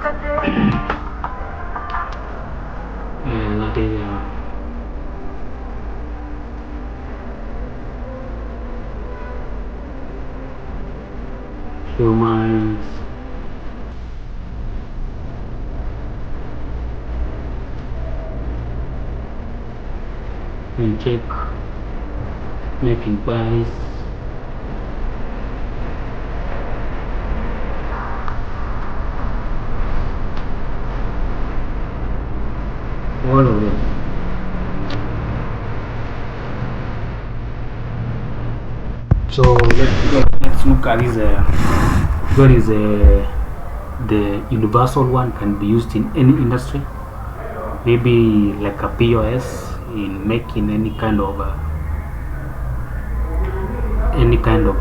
that is humans. And check making buys. All of it. So let's look at this. What is the universal one, can be used in any industry, maybe like a POS in making any kind of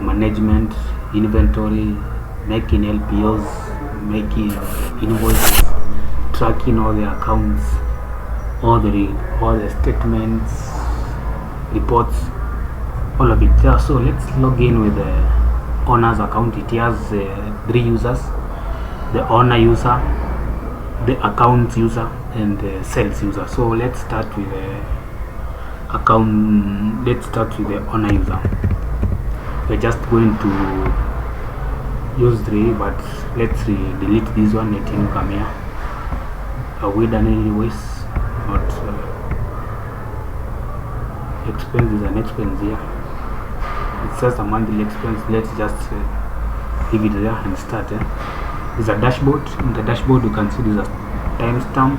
management, inventory, making LPOs, making invoices, tracking all the accounts, all the statements, reports, all of it there. So let's log in with the owner's account. It has 3 users: the owner user, the account user, and the sales user. So let's start with the account. Let's start with the owner user. We're just going to use 3, but let's delete this one. Let him come here. We done anyways, but expense is an expense here. It says a monthly expense. Let's just leave it there and start. There's a dashboard. In the dashboard you can see there's a timestamp,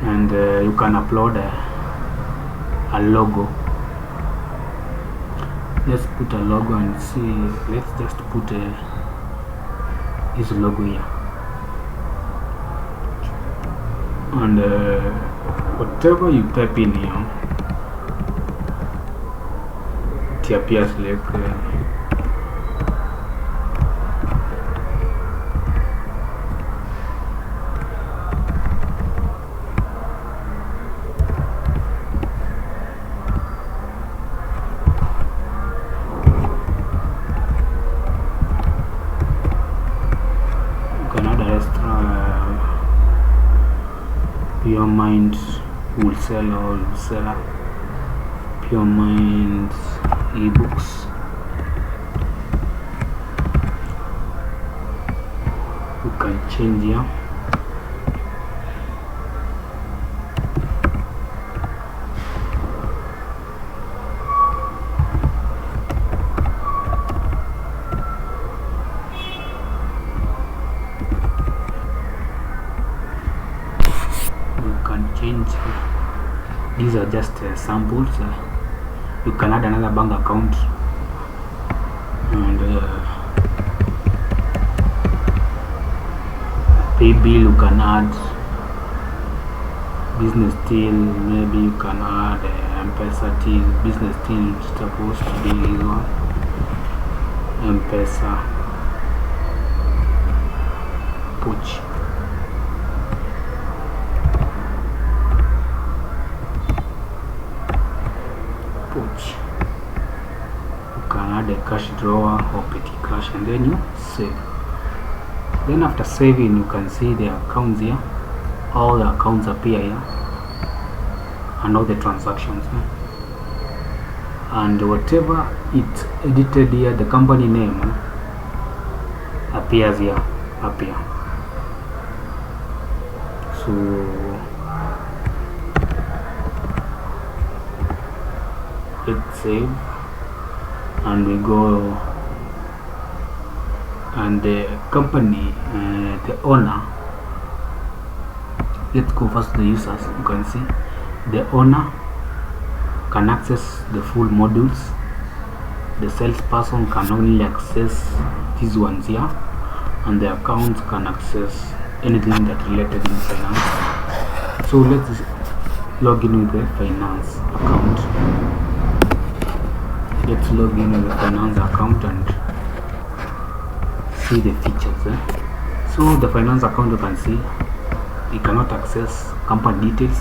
and you can upload a logo. Let's put a logo and see. Let's just put this logo here, and whatever you type in here, it appears like Pure Mind wholesaler or seller, Pure Mind ebooks. You can change here. These are just samples. You can add another bank account, and pay bill you can add, business deal, maybe you can add M-Pesa till business deal supposed to be this one, M-Pesa push. You can add a cash drawer or petty cash, and then you save. Then after saving, you can see the accounts here. All the accounts appear here, and all the transactions. And whatever it's edited here, the company name appears here, up here. So let's save, and we go, and the company, the owner. Let's go first to the users. You can see the owner can access the full modules. The salesperson can only access these ones here, and the accounts can access anything that related in finance. So let's log in with the finance account. Let's log in with the finance account and see the features. So the finance account, you can see you cannot access company details,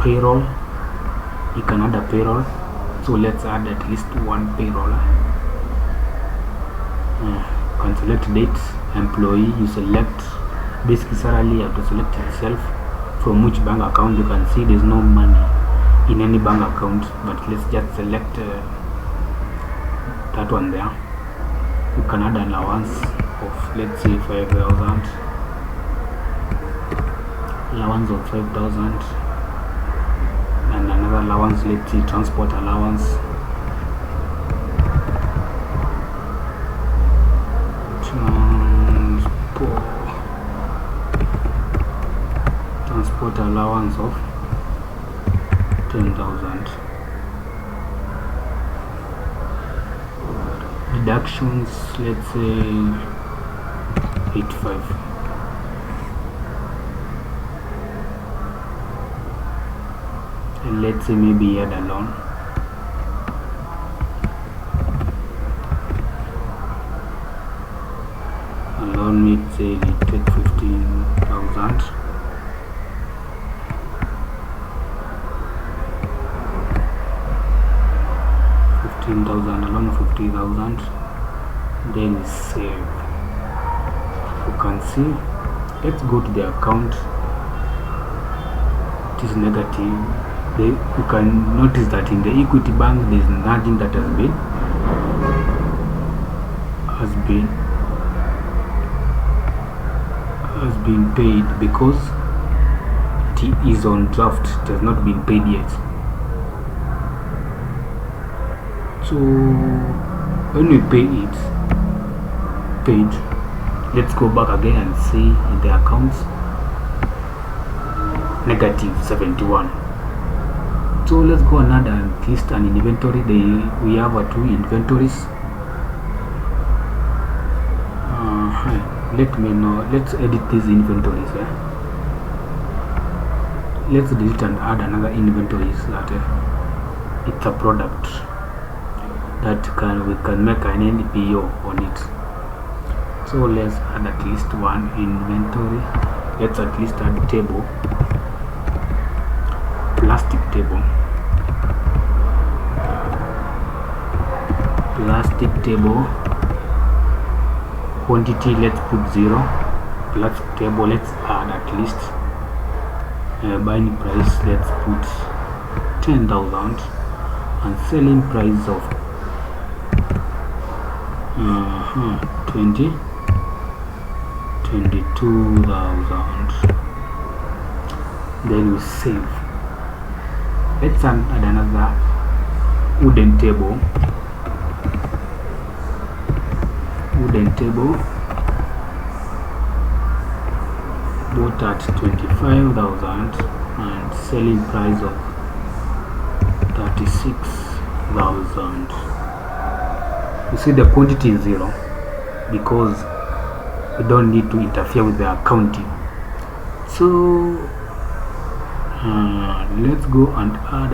payroll. You can add a payroll, so let's add at least one payroll. You can select date, employee, you select basic salary, you have to select itself from which bank account. You can see there's no money in any bank account, but let's just select that one there. You can add an allowance of, let's say, 5,000, allowance of 5,000, and another allowance, let's say transport allowance, transport allowance of 10,000. Deductions, let's say 85. And let's say maybe add a loan. A loan, let's say we take 15,000. Alone 50,000. Then we save. You can see, let's go to the account. It is negative. You can notice that in the Equity Bank there is nothing that has been paid, because it is on draft. It has not been paid yet. So when we pay it paid, let's go back again and see in the accounts, negative 71. So let's go another and list an inventory. We have two inventories. Let me know. Let's edit these inventories. Let's delete and add another inventory so that it's a product that we can make an NPO on it. So let's add at least one inventory. Let's at least add table, plastic table, quantity, let's put 0. Plastic table, let's add at least buying price, let's put 10,000, and selling price of 22,000. Then we save. Let's add another wooden table, bought at 25,000 and selling price of 36,000. You see the quantity is 0 because we don't need to interfere with the accounting. So let's go and add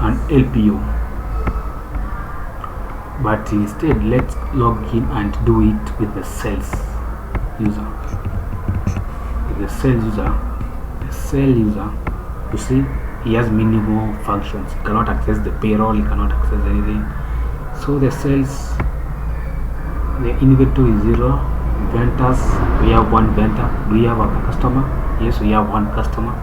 an LPO, but instead let's log in and do it with the sales user. The sales user, you see, he has minimal functions. He cannot access the payroll, he cannot access anything. So the sales, the inventory is 0. Vendors, we have one vendor. Do we have a customer? Yes, we have one customer.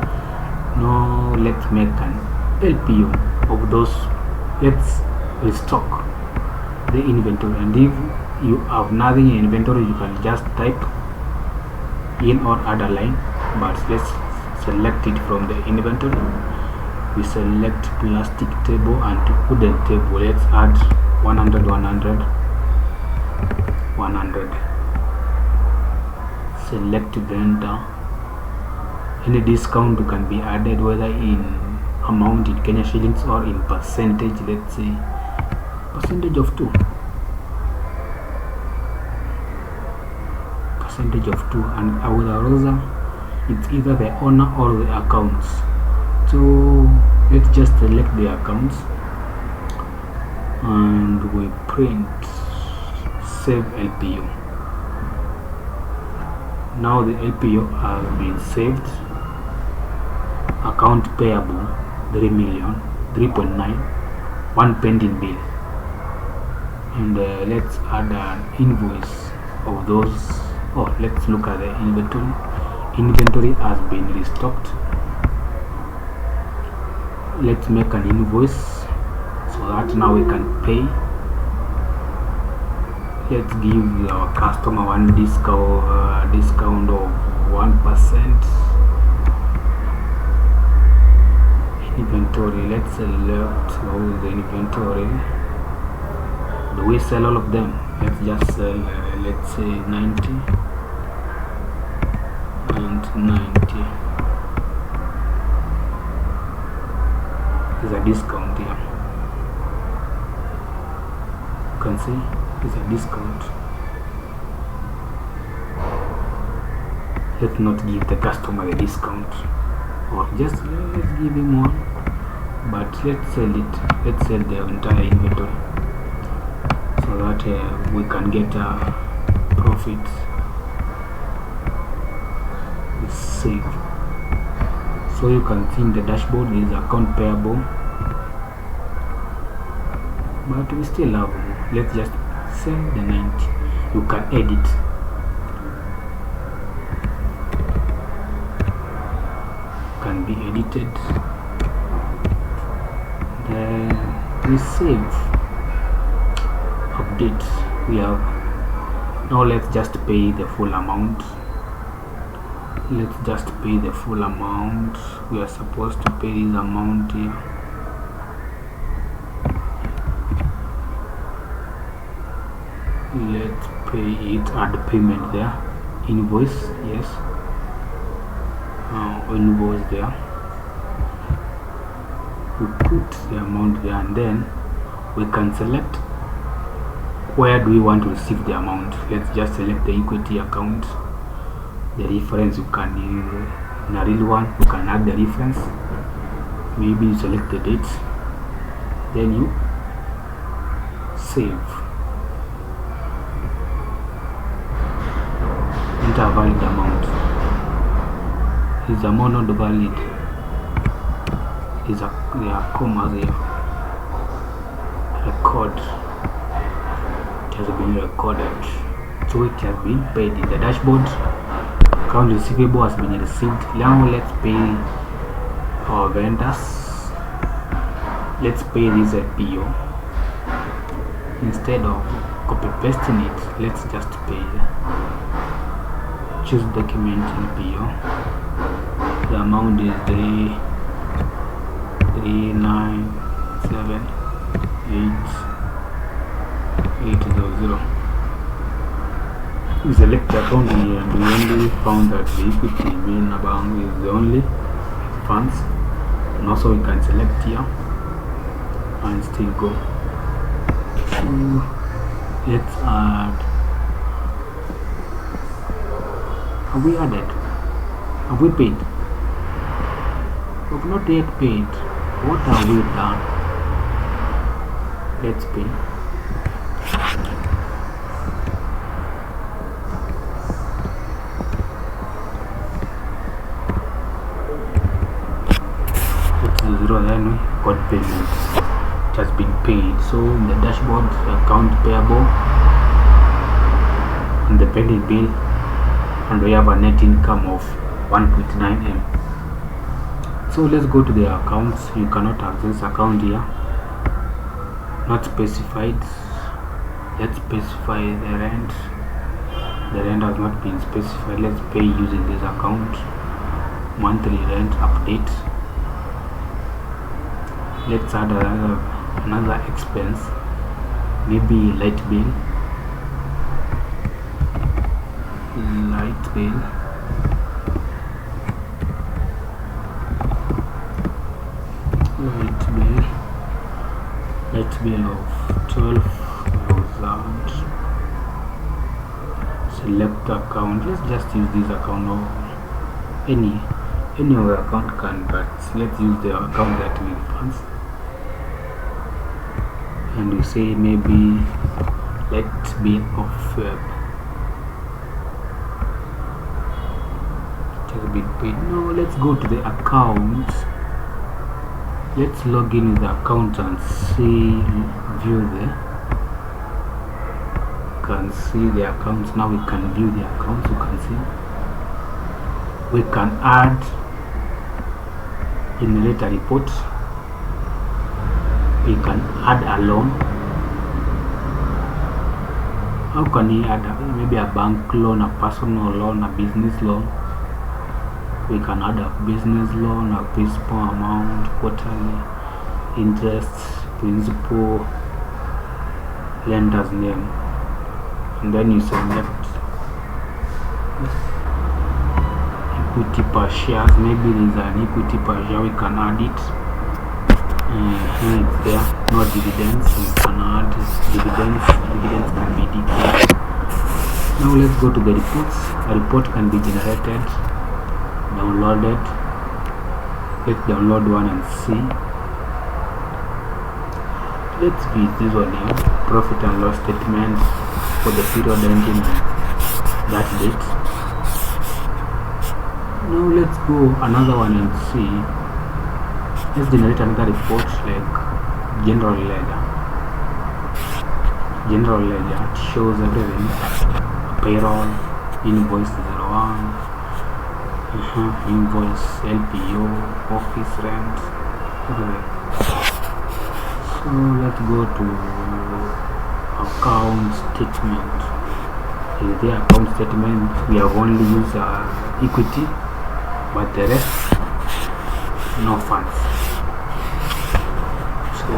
Now let's make an LPO of those. Let's restock the inventory, and if you have nothing in inventory, you can just type in or add a line, but let's select it from the inventory. We select plastic table and wooden table. Let's add 100, 100, 100. Select vendor. Any discount can be added, whether in amount in Kenya shillings or in percentage. Let's say percentage of 2. Percentage of 2, and with a rosa, it's either the owner or the accounts. So let's just select the accounts and we print save LPO. Now the LPO has been saved. Account payable 3 million, 3.9, one pending bill. and let's add an invoice of those. Oh, let's look at the inventory. Inventory has been restocked. Let's make an invoice so that now we can pay. Let's give our customer one discount of 1%. Inventory, let's select all the inventory. Do we sell all of them? Let's just sell let's say 90 and 90. There's a discount here. You can see there's a discount. Let's not give the customer the discount, or just let's give him one, but let's sell it. Let's sell the entire inventory so that we can get a profit. Save. So you can see in the dashboard is account payable, but we still have. Let's just sell the 90. You can edit. Can be edited. Then we save. Update. We have. Now let's just pay the full amount. Let's just pay the full amount. We are supposed to pay this amount here. Let's pay it. Add payment there. Invoice, yes. Invoice there. We put the amount there, and then we can select where do we want to receive the amount. Let's just select the equity account. The reference you can use in a real one. You can add the reference. Maybe you select the date, then you save. Enter a valid amount. Is the amount not valid? There are commas here. Record. It has been recorded, so it has been paid in the dashboard. Account receivable has been received. Now let's pay our vendors. Let's pay this at PO. Instead of copy pasting it, let's just pay. Choose document in PO. The amount is 3978800. We select the account here, and we only found that the equity main amount is the only funds, and also we can select here and still go. Let's add. Have we added? Have we paid? We have not yet paid. What have we done? Let's pay. Then we got payment. It has been paid. So in the dashboard, account payable and the pending bill, and we have a net income of 1.9 M. So let's go to the accounts. You cannot access account here. Not specified. Let's specify the rent. The rent has not been specified. Let's pay using this account. Monthly rent update. Let's add another expense, maybe light bill. Light bill. Light bill of 12,000. Select account. Let's just use this account, or any other account can, but let's use the account that we funds. And we say maybe light bill of Feb. It has been paid. Now let's go to the account. Let's log in with the account and see, view can see the accounts. Now we can view the accounts. You can see we can add generate a report. We can add a loan. How can we add maybe a bank loan, a personal loan, a business loan? We can add a business loan, a principal amount, quarterly, interest, principal, lender's name, and then you select equity per shares. Maybe there is an equity per share, we can add it. Here it's there. No dividends, we can add dividends. Dividends can be declared. Now let's go to the reports. A report can be generated, downloaded. Let's download one and see. Let's be this one here. Profit and loss statement for the period ending that date. Now let's go another one and see. Let's generate another report like general ledger. General ledger, it shows everything. Payroll, invoice 01, invoice, LPO, office rent, everything. So let's go to account statement. In the account statement, we have only used equity, but the rest no funds. So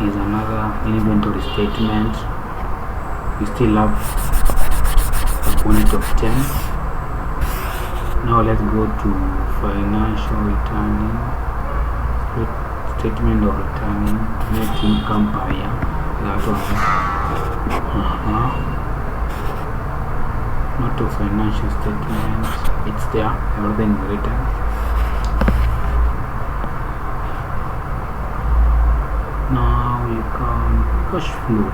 is another inventory statement. We still have a unit of 10. Now let's go to financial returning, statement of returning, net income per year. That one. Not a financial statement. It's there. Everything is written. Now you can cash flow.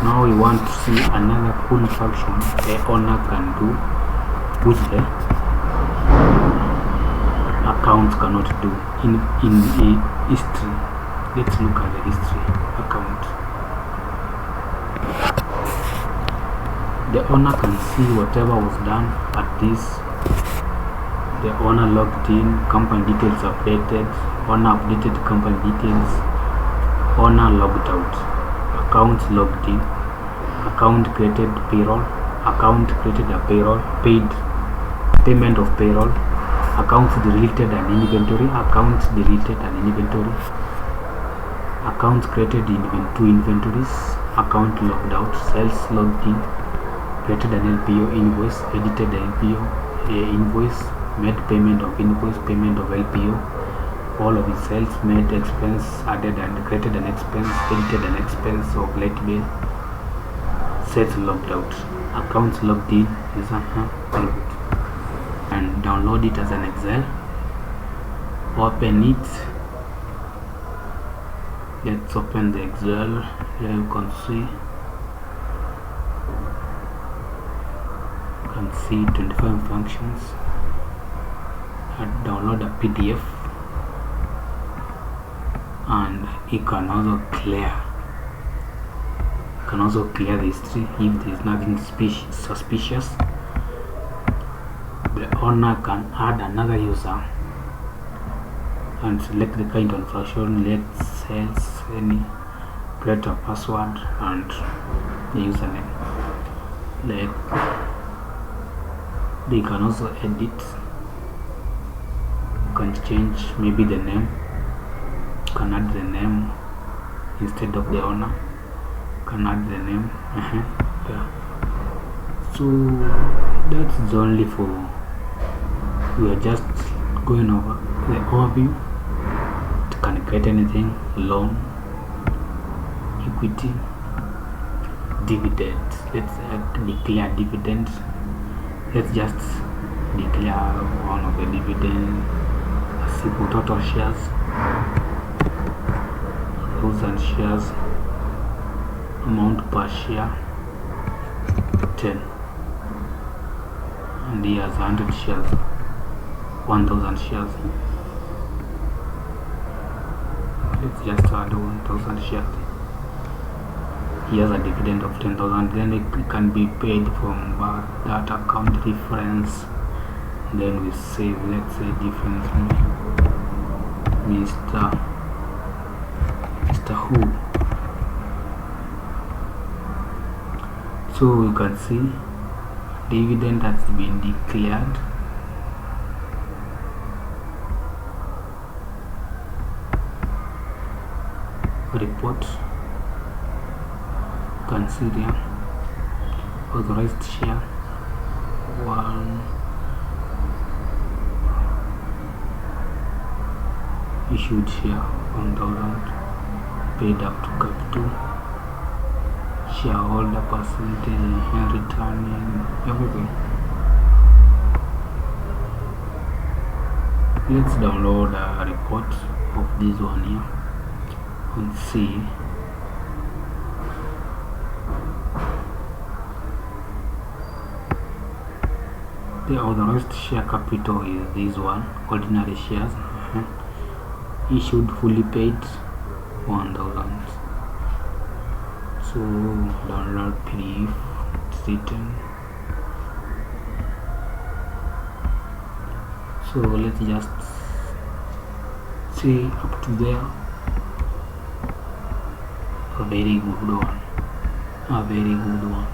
Now we want to see another cool function the owner can do which the accounts cannot do in history. Let's look at the history account. The owner can see whatever was done at this. The owner logged in, company details updated, owner updated company details, owner logged out, account logged in, account created payroll, account created a payroll, paid payment of payroll, account deleted an inventory, account deleted an inventory, account created two inventories, account logged out, sales logged in, created an LPO invoice, edited the LPO invoice, made payment of invoice, payment of LPO, all of its sales, made expense, added and created an expense, edited an expense of late bill, sales logged out, accounts logged in, is all good. And download it as an Excel, open it. Let's open the Excel. Here you can see 25 functions. And download a PDF, and you can also clear the history if there is nothing suspicious. The owner can add another user and select the kind of function, let sales, any, create a password and the username. They can also edit. Can change maybe the name, can add the name instead of the owner, can add the name. Yeah. So that's only for, we are just going over the overview. It can create anything, loan, equity, dividends. Let's declare dividends. Let's just declare one of the dividends. Simple total shares, 1,000 shares, amount per share 10, and he has 100 shares, 1,000 shares. let's just add 1000 shares. He has a dividend of 10,000, then it can be paid from that account reference. Then we save, let's say difference Mr. Who. So you can see dividend has been declared. Report, you can see there authorized share 1, issued share 1000, paid up to capital, shareholder percentage, and returning everything. Let's download a report of this one here and see. The authorized share capital is this one, ordinary shares, issued fully paid 1000. So download PDF, it's written. So let's just see up to there. A very good one, a very good one.